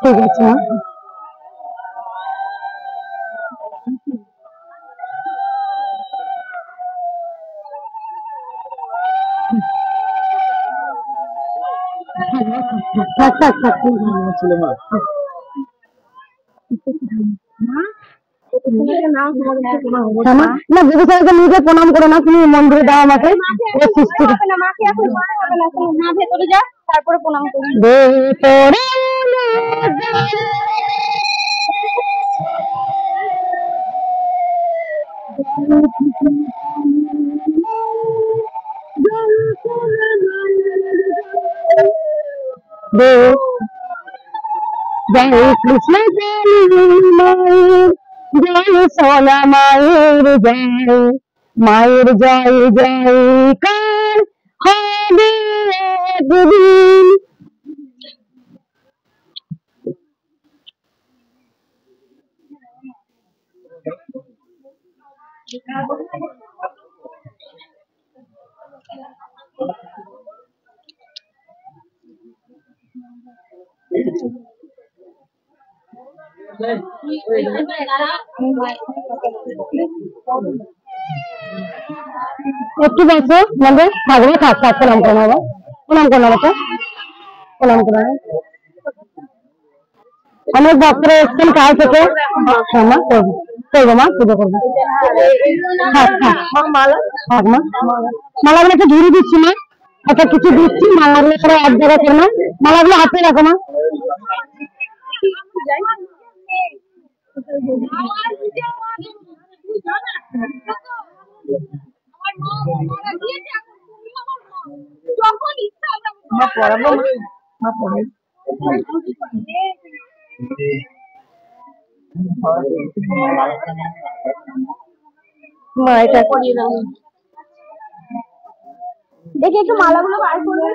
ঠিক আছে মা। থাক থাক থাক ছিল মা। না বিবেচনাকে নিজে প্রণাম করো না, তুমি মন্দিরে দাও আমাকে। ভেতরে যা, তারপরে প্রণাম করো। জয় কৃষ্ণ জয় সোনা মায়ের জয়, মায়ের জয় জয়কার হবে একদিন। একটু বসো মানে থাকবে, থাক থাক প্রণাম করে নেবো, প্রণাম করে নেবো, প্রণাম করে নেবো। অনেক ভক্তরা এসছেন কাল থেকে, মা করবো করবো মা, পুজো করবো। থাক থাক থাক মা, মালাগুলো একটু ঘুরে দিচ্ছি মা, একটা কিছু দিচ্ছি, মালাগুলো সবাই এক জায়গায় করে না, মালাগুলো হাতে রাখো মা। দেখি একটু মালাগুলো বার করবে।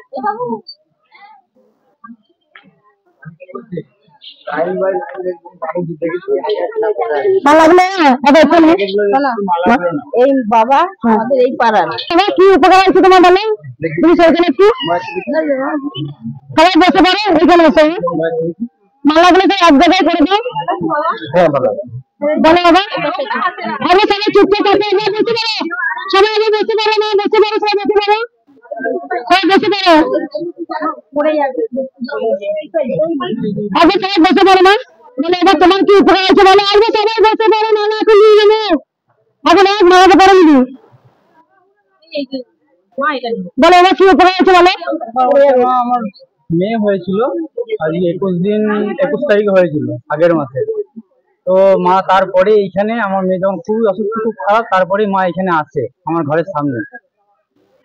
এই বাবা আমাদের এই পাড়ার কি উপকার আছে তোমার বলে, তুমি সেখানে একটু সবাই বসে পারো, ওইখানে বসে মালাগুলো তো এক জায়গায় করে দিও। বলো বাবা, আগে সবাই চুপচাপ বসে পারো, সবাই আগে বসে পারো না, বসে পারো, সবাই বসে পারো, সবাই বসে পারো, আগে সবাই বসে পারো না। বলে এবার তোমার কি উপকার আছে বলো, আগে সবাই বসে পারো, না না এখন নিয়ে যাবো, আগে না মালাতে পারো নি, বলো এবার কি উপকার আছে বলো। আমার মেয়ে হয়েছিল আজকে 21 তারিখে হয়েছিল আগের মাসে। তো মা তারপরে এইখানে আমার মেয়ে যখন খুবই অসুস্থ, খুব খারাপ, তারপরে মা এখানে আসে আমার ঘরের সামনে।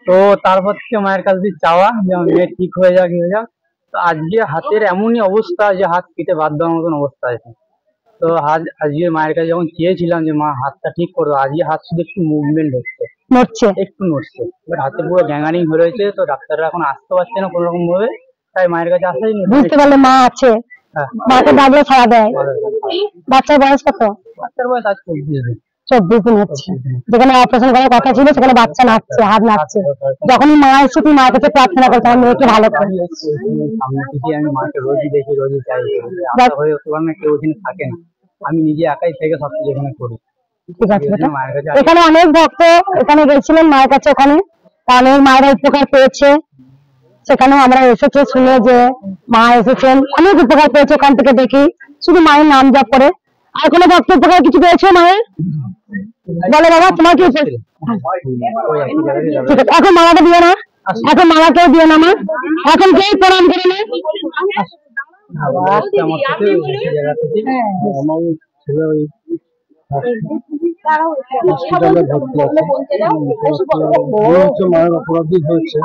তো তারপর থেকে মায়ের কাছে চাওয়া যে আমার মেয়ে ঠিক হয়ে যাক, হয়ে যাক। তো আজকে হাতের এমনই অবস্থা যে হাত কেটে বাদ দেওয়ার মতন অবস্থা আছে। তো আজকে মায়ের কাছে যখন চেয়েছিলাম যে মা হাতটা ঠিক করো, আজকে হাত শুধু একটু মুভমেন্ট হচ্ছে, নড়ছে, একটু নড়ছে, বাট হাতে পুরো গ্যাঙ্গারিং হয়ে রয়েছে। তো ডাক্তাররা এখন আসতে পারছে না কোনো রকম ভাবে, তাই মায়ের কাছে আসাই বুঝতে পারলে মা আছে, মাকে ডাকলে ছাড়া দেয়। বাচ্চার বয়স কত? বাচ্চার বয়স আজ 24 দিন হচ্ছে। যেখানে অপারেশন করার কথা ছিল সেখানে বাচ্চা নাচছে, হাত নাচছে। যখনই মা এসে তুই মায়ের কাছে প্রার্থনা করছে আমার মেয়েকে ভালো করে। সামনে থেকে আমি মাকে রোজই দেখি, রোজই চাই, হয়ে ওখানে কেউ ওখানে থাকে না, আমি নিজে একাই থেকে সবকিছু এখানে করি। ঠিক আছে, এখানে অনেক ভক্ত এখানে গেছিলেন মায়ের কাছে, ওখানে অনেক মায়েরা উপকার পেয়েছে, সেখানেও আমরা এসেছি শুনে যে মা এসেছেন, অনেক উপকার পেয়েছে ওখান থেকে দেখি, শুধু মায়ের নাম জপ করে। আর কোনো ভক্ত উপকার কিছু পেয়েছে মায়ের বলে বাবা তোমার কি? এখন মালাটা দিও না, এখন মালা কেউ দিও না মা, এখন কেউ প্রণাম করে না। মায়ের অপরাধী হয়েছে,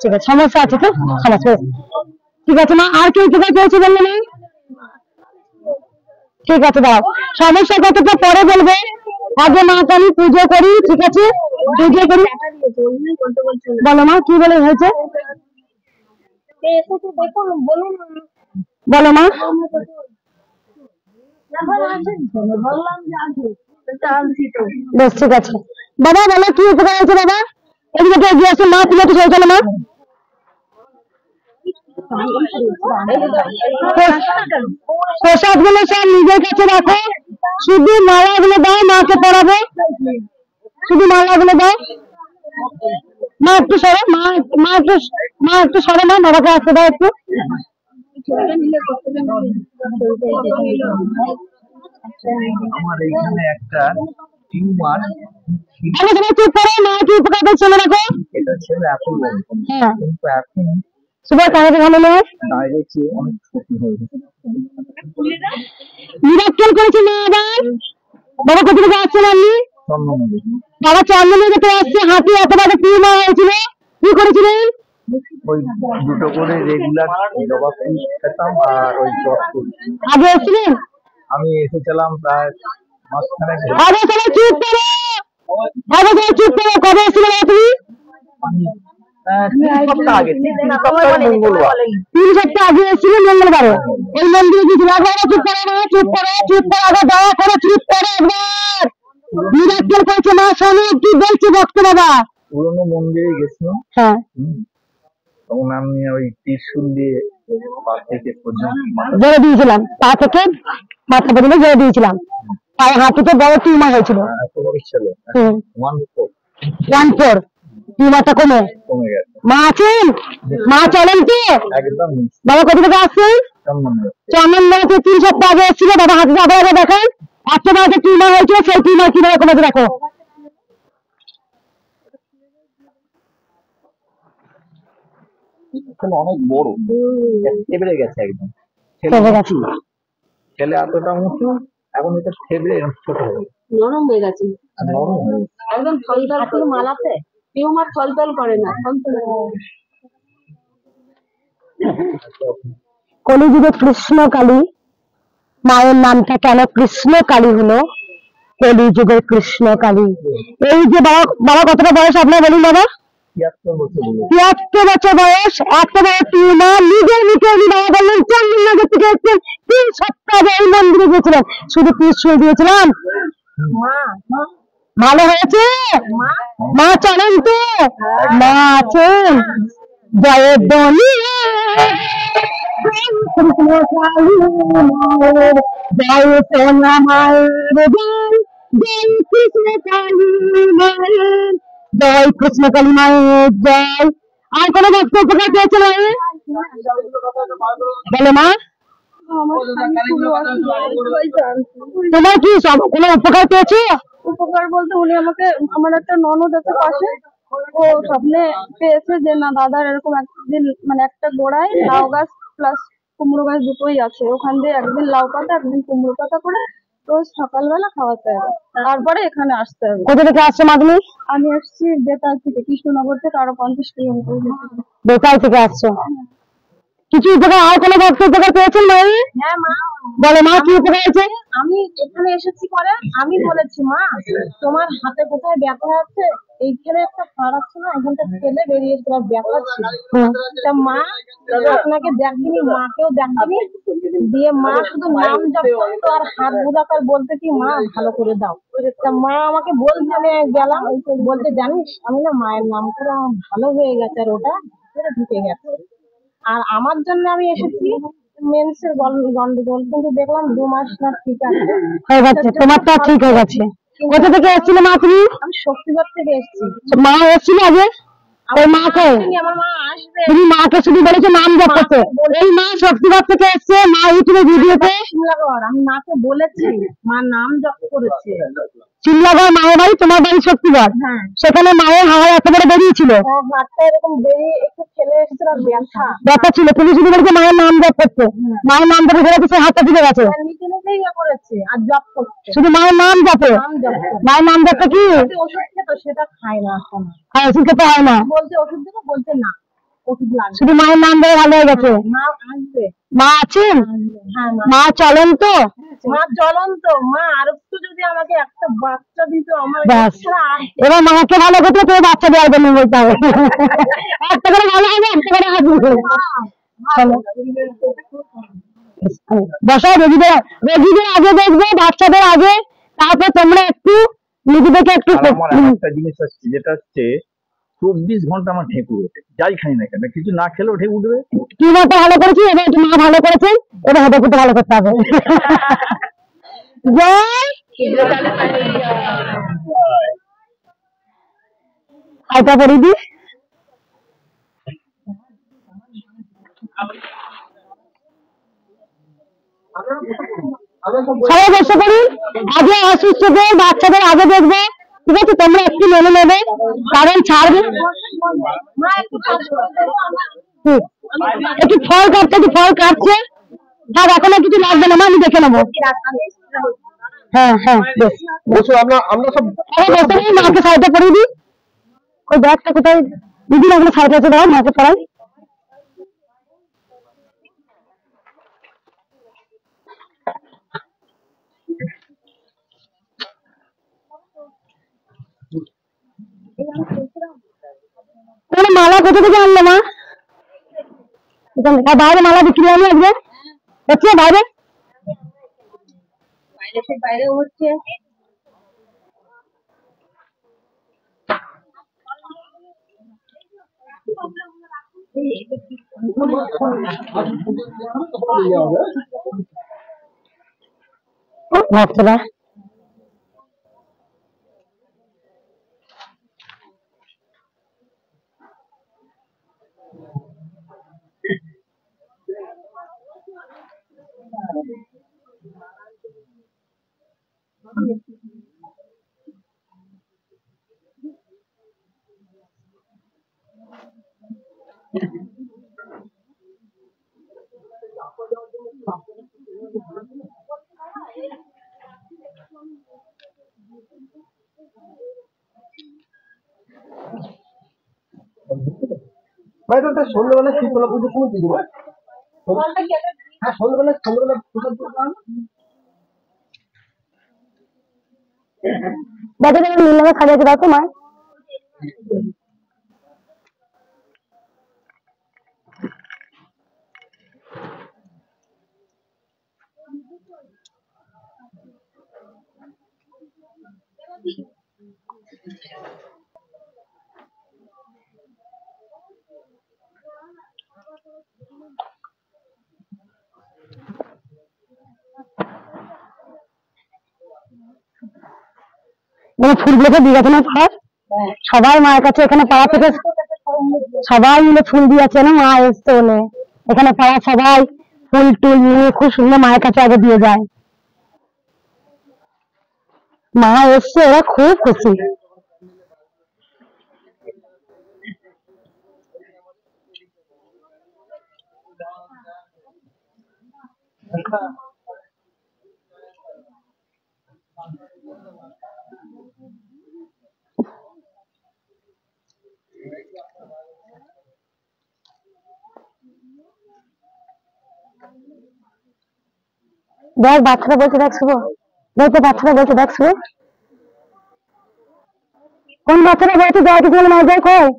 ঠিক আছে, সমস্যা আছে তো, সমস্যা ঠিক আছে মা। আর কেউ উপকার পেয়েছে বললে না? ঠিক আছে দাও, সমস্যা কতটা পরে বলবে, আগে মাকে আমি পুজো করি। ঠিক আছে, পুজো করি। বলো মা কি বলে হয়েছে, বলো মা। বেশ ঠিক আছে। বাবা বলো কি উপকার হয়েছে বাবা? এদিকে তো এগিয়ে আসো মা, তুমি একটু সরে চলো মা। প্রসাদ গুলো সব নিজের কাছে রাখো, শুধু মালা গুলো দাও, মাকে পড়াবো, শুধু মালা গুলো দাও। মা একটু সরো, মা একটু সরো, মা বাবাকে আসতে দাও একটু। আমার এখানে একটা টিউমার, আমি তুমি চুপ করো, মা কি উপকার করে চলে রাখো। এটা ছিল এখন হ্যাঁ কিন্তু এখন সুপার কাগজে ভালো নয়, ডাইরেক্ট অনেক ক্ষতি হয়ে গেছে। নিরাক্কেল করেছে মা আবার। বাবা কোথা থেকে আসছেন আপনি? বাবা চন্দনে যেতে আসছে, হাতি এত বড় টিউমার হয়েছিল, কি করেছিলেন? ওই দুটো করে রেগুলার জবা ফুল খেতাম আর ওই জব ফুল। আগে এসেছিলেন? আমি এসেছিলাম প্রায় মাঝখানে। আগে সবাই চুপ করো, আগে সবাই চুপ করো। কবে এসেছিলেন তুমি? 3 সপ্তাহ আগে, 3 সপ্তাহ মঙ্গলবার। 3 সপ্তাহ আগে এসেছিলেন মঙ্গলবারে। এই মন্দিরে গিয়েছিল। আগে চুপ করো না, চুপ করো, চুপ করো, আগে দয়া করে চুপ করো একবার। নিরাক্কেল করেছে মা, শোনো কি বলছে ভক্ত বাবা। পুরোনো মন্দিরে গেছিলাম, হ্যাঁ তখন আমি ওই ত্রিশূল দিয়ে পা থেকে পর্যন্ত জড়ে দিয়েছিলাম, পা থেকে মাথা পর্যন্ত জড়ে দিয়েছিলাম। পায়ে হাঁটুতে বড় টিউমার হয়েছিল। এত বড় ছিল 1/4 1/4 টিউমারটা কমে গেছে। মা আছেন? মা চলেন তো একদম বাবা? কোথা থেকে আসছেন? চন্দননগর। 3 সপ্তাহ আগে এসেছিল বাবা, হাতে আবার দেখেন এত বড় টিউমার হয়েছিল, সেই টিউমার কিভাবে কমেছে দেখো। অনেক বড়, থেবড়ে গেছে একদম। ছেলে এতটা উঁচু, এখন এটা থেবড়ে ছোট হয়ে গেছে, নরম হয়ে গেছে, নরম হয়ে গেছে। একদম থলথল করে মালাতে টিউমার থলথল করে না, থলথল কলিযুগে কৃষ্ণকালী মায়ের নামটা কেন কৃষ্ণকালী হলো? কলিযুগের কৃষ্ণকালী। এই যে বাবা, বাবা কতটা বয়স আপনার বলুন বাবা? 73 বছর বয়স। 73 বছর বয়স, এত বড় টিউমার। নিজের মুখে উনি বাবা বললেন চন্দননগর থেকে এসেছেন, 3 সপ্তাহ আগে এই মন্দিরে গেছিলেন, শুধু ত্রিশূল দিয়েছিলাম। ভালো হয়েছে? মা চলেন তো, মা আছেন। জয় বলিয়া কৃষ্ণকালী মায়ের জয়, সোনা মায়ের জয়, জয় কৃষ্ণকালী মায়ের জয়, কৃষ্ণকালী মায়ের জয়। আর কোনো ভক্ত উপকার পেয়েছে মায়ের? বলো মা, তোমার কি সব কোনো উপকার পেয়েছো? উপকার বলতে উনি আমাকে, আমার একটা ননদ আছে পাশে, ও স্বপ্নে পেয়েছে যে না দাদার এরকম একদিন মানে একটা গোড়ায় লাউ গাছ প্লাস কুমড়ো গাছ দুটোই আছে, ওখান দিয়ে একদিন লাউ পাতা একদিন কুমড়ো পাতা করে রোজ সকালবেলা খাওয়াতে হবে, তারপরে এখানে আসতে হবে। কোথা থেকে আসছো মা তুমি? আমি আসছি বেতাল থেকে, কৃষ্ণনগর থেকে আরো 50 কিলোমিটার। বেতাল থেকে আসছো। কিছু উপকার, আর কোনো ভক্ত উপকার পেয়েছেন মায়ের? হ্যাঁ মা, বলো মা কি উপকার হয়েছে? আমি এখানে এসেছি পরে আমি বলেছি মা তোমার হাতে কোথায় ব্যথা আছে, এইখানে একটা ফাড় আছে না, এখানটা ছেলে বেরিয়েছে, তোমার ব্যথা ছিল। তা মা আপনাকে দেখেনি, মাকেও দেখেনি, দিয়ে মা শুধু নাম জপ করতো আর হাত বুলাকার বলতে কি মা ভালো করে দাও। তা মা আমাকে বলছে, আমি গেলাম বলতে জানিস আমি না মায়ের নাম করে আমার ভালো হয়ে গেছে, আর ওটা ঢুকে গেছে। আর আমার জন্য আমি এসেছি মেন্সের গন্ডগোল, কিন্তু দেখলাম 2 মাস না ঠিক আছে হয়ে গেছে, তোমারটা ঠিক হয়ে গেছে। কোথা থেকে এসেছিল মা তুমি? আমি শক্তিগড় থেকে এসেছি। মা এসেছিল আগে? ওই মাকে আমার মা আসবে, তুমি মাকে শুধু বলেছো নাম জপ করতে। এই মা শক্তিগড় থেকে এসছে, মা ইউটিউবে ভিডিওতে শিমলাগড়, আমি মাকে বলেছি মা নাম জপ করেছে। শিমলাগড় মায়ের বাড়ি, তোমার বাড়ি শক্তিগড়। হ্যাঁ, সেখানে মায়ের হাওয়া এত বড় বেরিয়েছিল, হাতটা এরকম বেরিয়ে একটু ছেলে এসেছিল আর ব্যথা ছিল, তুমি শুধু বলেছো মায়ের নাম জপ করতে। মায়ের নাম জপে ঘুরে সে হাতটা দিকে গেছে, নিচে নিচে ইয়ে করেছে আর জপ করছে, শুধু মায়ের নাম জপে। নাম জপ করে। মায়ের নাম জপটা কি? ওষুধ খেত সেটা খায় না এখন, হ্যাঁ ওষুধ খেতে হয় না, বলছে ওষুধ দেবো, বলছে না ওষুধ লাগবে। শুধু মায়ের নাম ধরে ভালো হয়ে গেছে। মা আসবে, মা আছেন? হ্যাঁ মা চলেন তো? মা জ্বলন্ত। মা আর একটু যদি আমাকে একটা বাচ্চা দিত আমার ব্যাস, ছাড়া আর এবার মাকে ভালো করতে তো বাচ্চা দেওয়ার জন্য বলতে হবে। একটা করে ভালো হবে, একটা করে আসবে। বসাও, রোগীদের রোগীদের আগে দেখবে, বাচ্চাদের আগে, তারপর তোমরা একটু নিজেদেরকে একটু আর আমার একটা জিনিস আছে, যেটা হচ্ছে 24 ঘন্টা আমার ঢেকুর ওঠে, যাই খাই না কেন, কিছু না খেলেও ঢেকুর উঠবে। কি মতো ভালো করেছি, এবার একটু মা ভালো করেছেন, এবার হাতে একটু ভালো করতে হবে। জয় আইটা পড়ি দি সবাই বসে পড়ি। আগে অসুস্থদের বাচ্চাদের আগে দেখবে, ঠিক আছে? তোমরা একটু মেনে নেবে, কারণ ছাড়বে। একটু ফল কাটছে, একটু ফল কাটছে। থাক, এখন আর কিছু লাগবে না মা, আমি দেখে নেবো। হ্যাঁ হ্যাঁ বেশ। বসো, আমরা সব বসে নিই, মাকে শাড়িটা পরিয়ে দিই। ওই ব্যাগটা কোথায় দিদি, না ওখানে শাড়িটা আছে, দাও মাকে পরাই। মালা কোথা থেকে আনলো মা? বাইরে মালা বিক্রি হয়নি আজকে? হচ্ছে বাইরে? বাইরে হচ্ছে। ভক্তরা ভাই, তো সন্ধ্যাবেলা শীতলা পুজোর সময় দিয়ে দেবো। হ্যাঁ, সন্ধ্যাবেলা প্রসাদ বাচ্চাদের নীল রঙের শাড়ি আছে, দাও তো মা। মানে ফুলগুলোকে দিয়ে গেছে না পাড়ার সবাই, মায়ের কাছে এখানে পাড়া থেকে সবাই মিলে ফুল দিয়েছে না, মা এসছে বলে এখানে পাড়া সবাই ফুল টুল নিয়ে খুব সুন্দর মায়ের কাছে আগে দিয়ে যায়। মা এসছে, ওরা খুব খুশি। দেখ বাচ্চারা বলছে, দেখ শুভ, দেখতে বাচ্চারা বলছে, দেখ শুভ, কোন বাচ্চারা বলছে জয় কিছু মা জয় কয়।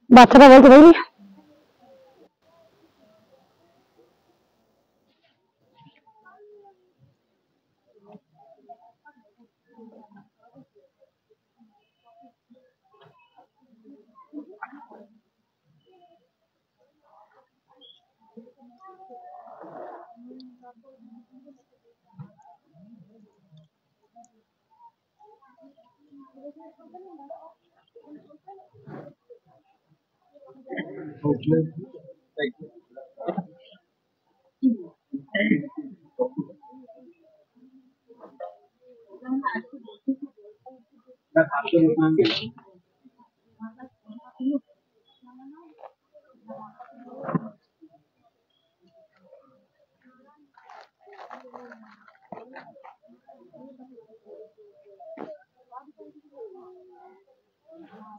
বাচ্চারা বলছে বুঝলি।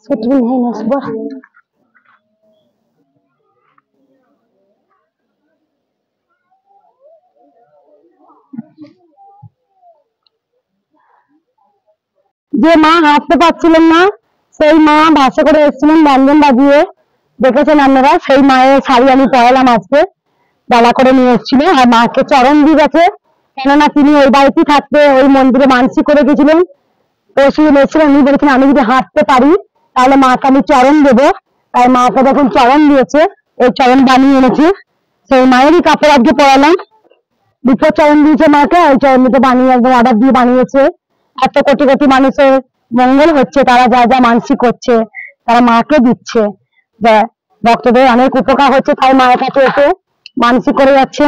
ছুটি নেই না সুবহ যে মা হাঁটতে পারছিলেন না সেই মা বাসে করে এসেছিলেন ব্যঞ্জন বাজিয়ে দেখেছেন আপনারা সেই মায়ের শাড়ি আমি পরালাম আজকে ডালা করে নিয়ে এসেছিল আর মাকে চরণ দিয়ে গেছে কেননা তিনি ওই বাড়িতেই থাকতে ওই মন্দিরে মানসিক করে গেছিলেন পরশুদিন এসেছিলেন উনি বলেছেন আমি যদি হাঁটতে পারি তাহলে মাকে আমি চরণ দেবো তাই মাকে যখন চরণ দিয়েছে এই চরণ বানিয়ে এনেছে সেই মায়েরই কাপড় আজকে পরালাম দুটো চরণ দিয়েছে মাকে ওই চরণ দুটো বানিয়ে একদম অর্ডার দিয়ে বানিয়েছে এত কোটি কোটি মানুষের মঙ্গল হচ্ছে তারা যা যা মানসিক করছে তারা মাকে দিচ্ছে ভক্তদের অনেক উপকার হচ্ছে তাই মায়ের কাছে এসে মানসিক করে যাচ্ছে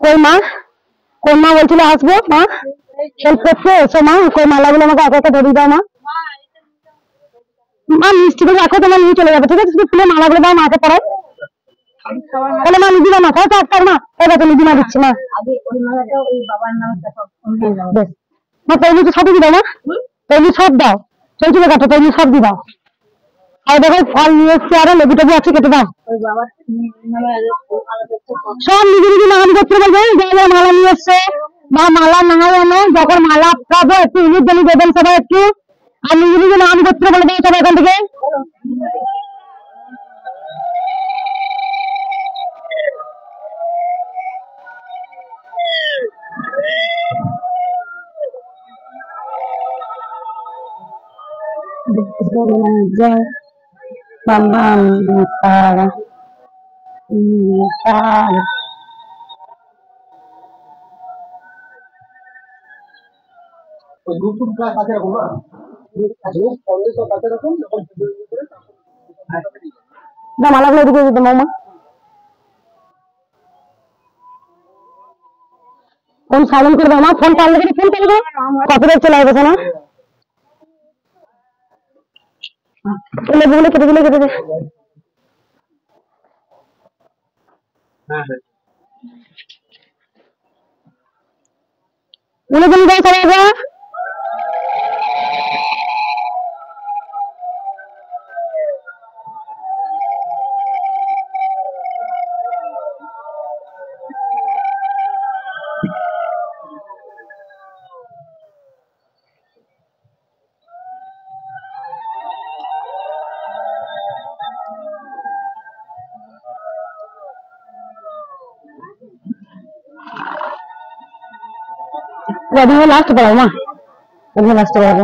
কই মা কোন মা বলছিল আসবো মা হেল্প করছে এসো মা কই মালাগুলো আমাকে একা একা ধরিয়ে দাও মা মা মিষ্টি করে রাখো তোমার নিয়ে চলে যাবে ঠিক আছে শুধু ফুলে মালাগুলো দাও মাকে পড়াও তাহলে মা নিদিমা মা তাহলে তো মা ঠিক আছে নিদিমা দিচ্ছি মা বেশ মা তৈরি তো সবই দিদাও মা তৈরি সব দাও চৈতুলে কাটো তৈরি সব দি দাও আর দেখো ফল নিয়ে এসছি আরো লেবু টেবু আছে কেটে দাও সব নিজে নিজে নাম করতে বলবে যা যা মালা নিয়ে এসছে বা মালা না জানো যখন মালা পাবো একটু ইলিশ জানি দেবেন সবাই একটু আর নিজে নিজে নাম করতে বলে দেয় সবাই এখান থেকে জয় বাবা তারা দুপুরটা কাছে রাখুন না ধূপ সন্দেশ কাছে রাখুন যখন না মালাগুলো এদিকে দিতে মামা ফোন সাইলেন্ট করে দাও মা ফোন চালু করে ফোন চালু করো কপিরাইট চলে আসবে না লেবুগুলো কেটে দিলে কেটে দে বলে দিন যাই সবাই লাস্ট পড়াও মা লাস্ট পড়াবো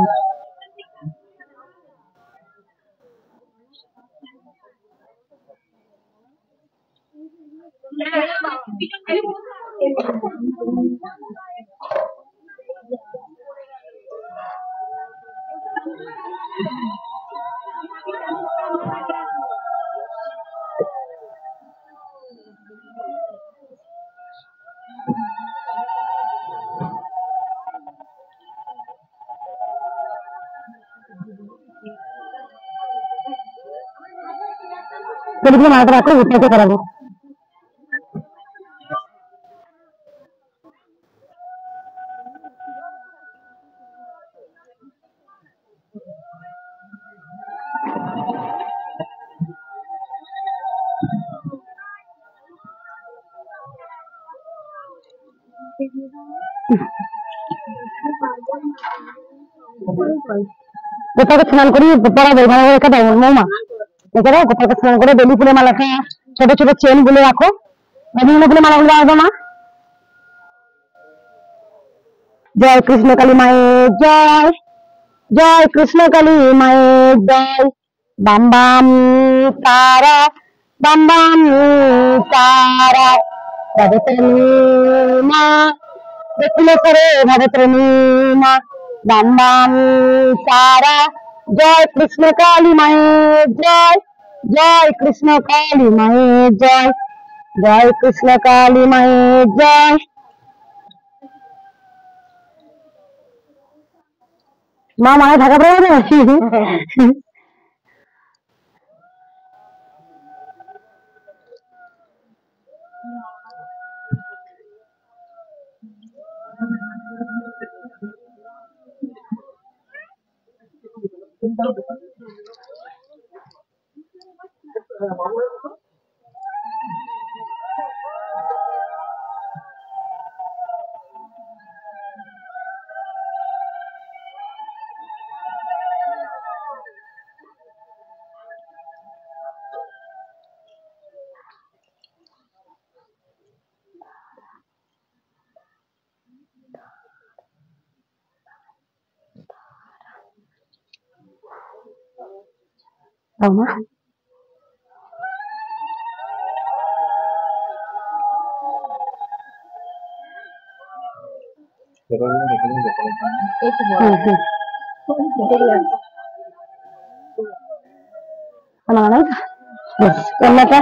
মাথা রাখো উঠে করাবো গোপালকে স্নান করি পড়াবো ভালো রেখে দাও মৌমা রেখে দাও গোপালকে স্নান করে বেলি ফুলে মালাটা ছোট ছোট চেন গুলো রাখো বিভিন্ন ফুলে মালাগুলো রাখবো মা জয় কৃষ্ণ কালী মায়ের জয় জয় কৃষ্ণ কালী মায়ের জয় বাম বাম তারা বাম বাম তারা রাধেত্রী মা দক্ষিণেশ্বরে রাধেত্রী মা বাম বাম তারা জয় কৃষ্ণ কালী মায়ের জয় জয় কৃষ্ণ কালী মায়ের জয় জয় কৃষ্ণ কালী মায়ের জয় মা মায়ের ঢাকা পড়ে যাবে দাও মা। রান্নাটা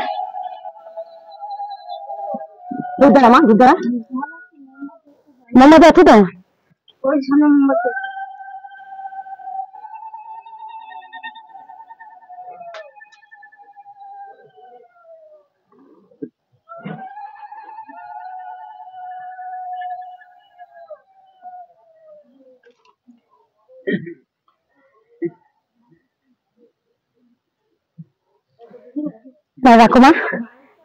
দুধ দাও মা, দুধ দাও। মোমবাতি আছে তো? ওই সামনে মোমবাতি। রাখো মা।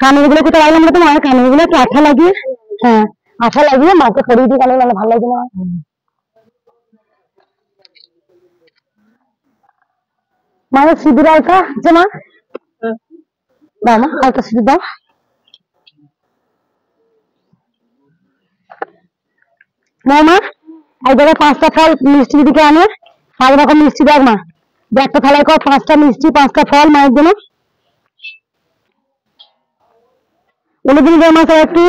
কানের গুলো কোথায় লাগলাম না তোমার? কানের গুলো একটু আঠা লাগিয়ে, হ্যাঁ আঠা লাগিয়ে মাকে পরিয়ে দিই, কানে ভালো লাগবে না। মায়ের সিঁদুর আলতা আছে মা? দাও মা, আলতা সিঁদুর দাও। মা এক জায়গায় 5টা ফল মিষ্টি দিদিকে আনে, 5 রকম মিষ্টি দেখ মা। একটা থালায় কর 5টা মিষ্টি, 5টা ফল মায়ের জন্য। অনেকদিন ধরে মা একটু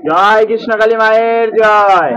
জয় কৃষ্ণ কালী মায়ের জয়।